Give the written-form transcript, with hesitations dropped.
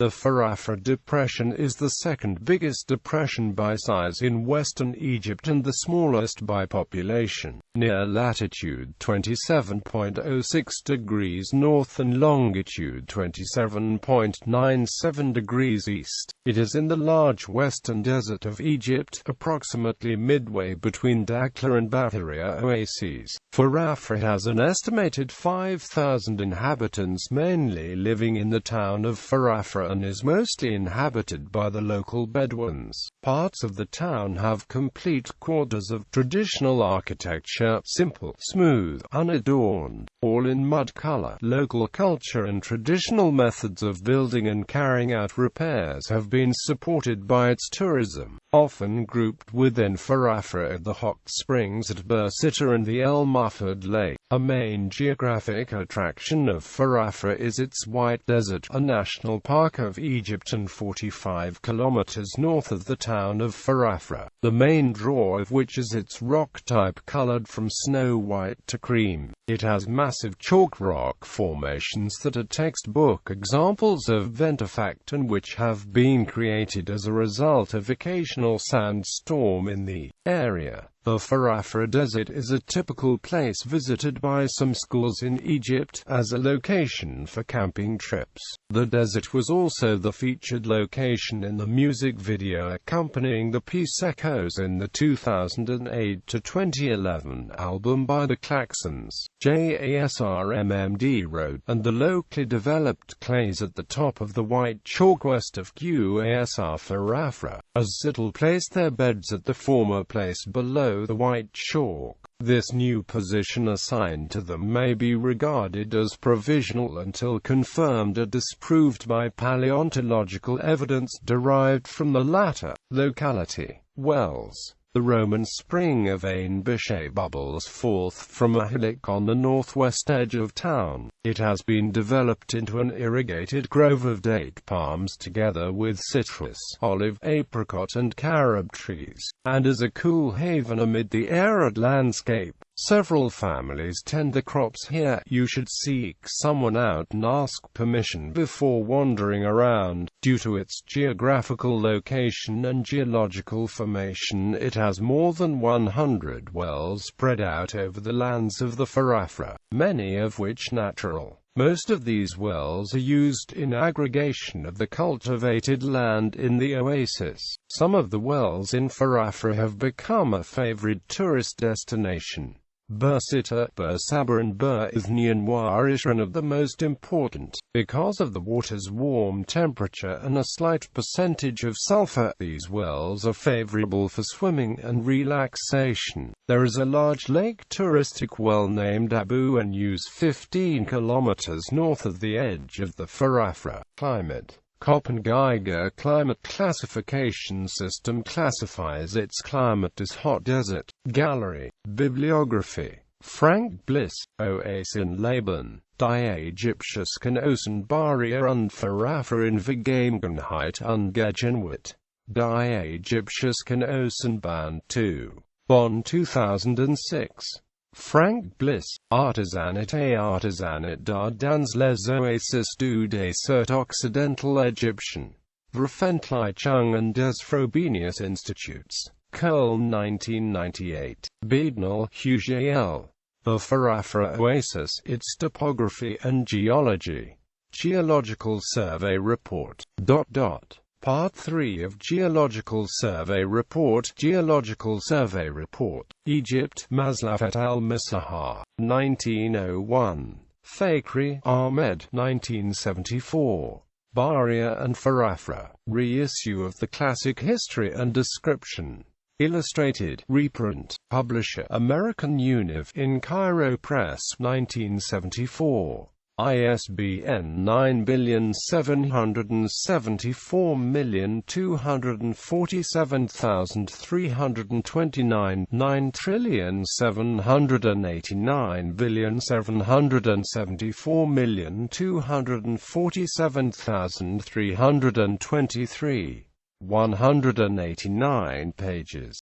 The Farafra Depression is the second biggest depression by size in western Egypt and the smallest by population, near latitude 27.06 degrees north and longitude 27.97 degrees east. It is in the large western desert of Egypt, approximately midway between Dakhla and Bahariya oases. Farafra has an estimated 5,000 inhabitants, mainly living in the town of Farafra, and is mostly inhabited by the local Bedouins. Parts of the town have complete quarters of traditional architecture, simple, smooth, unadorned, all in mud color. Local culture and traditional methods of building and carrying out repairs have been supported by its tourism, often grouped within Farafra are the hot springs at Bir-Sitta and the El Mufid Lake. A main geographic attraction of Farafra is its White Desert, a national park of Egypt and 45 kilometers north of the town of Farafra, the main draw of which is its rock type colored from snow white to cream. It has massive chalk rock formations that are textbook examples of ventifact and which have been created as a result of occasional sandstorm in the area. The Farafra Desert is a typical place visited by some schools in Egypt, as a location for camping trips. The desert was also the featured location in the music video accompanying the piece Echoes in the 2008-2011 album by the Klaxons. JASRMMD Road, and the locally developed clays at the top of the white chalk west of QASR Farafra, as Zittel placed their beds at the former place below the white chalk. This new position assigned to them may be regarded as provisional until confirmed or disproved by paleontological evidence derived from the latter locality. Wells. The Roman spring of Ain Bishay bubbles forth from a hillock on the northwest edge of town. It has been developed into an irrigated grove of date palms together with citrus, olive, apricot and carob trees, and is a cool haven amid the arid landscape. Several families tend the crops here. You should seek someone out and ask permission before wandering around. Due to its geographical location and geological formation, it has more than 100 wells spread out over the lands of the Farafra, many of which natural. Most of these wells are used in aggregation of the cultivated land in the oasis. Some of the wells in Farafra have become a favorite tourist destination. Bir-Sitta, Bir-Saba and Bir-Ithnian Warish are one of the most important, because of the water's warm temperature and a slight percentage of sulfur. These wells are favorable for swimming and relaxation. There is a large lake touristic well named Abu and Use 15 kilometers north of the edge of the Farafra. Climate. Köppen Geiger climate classification system classifies its climate as hot desert. Gallery. Bibliography. Frank Bliss, Oasis in Laban, Die Ägyptische Oasen und Farafra in Vergangenheit und Gegenwart. Die Ägyptische Oasenbahn 2. Bonn 2006. Frank Bliss, Artisanat dans les oasis du désert occidental Egyptian. Veröffentlichung und des Frobenius Institutes. Köln 1998. Beadnell, Hugh. The Farafra Oasis, its topography and geology. Geological Survey Report. Part 3 of Geological Survey Report. Geological Survey Report. Egypt, Maslafat al-Misahar, 1901. Fakhri, Ahmed, 1974. Bahariya and Farafra. Reissue of the Classic History and Description. Illustrated. Reprint. Publisher, American Univ. In Cairo Press, 1974. ISBN 977247329 9789774247323 189 pages.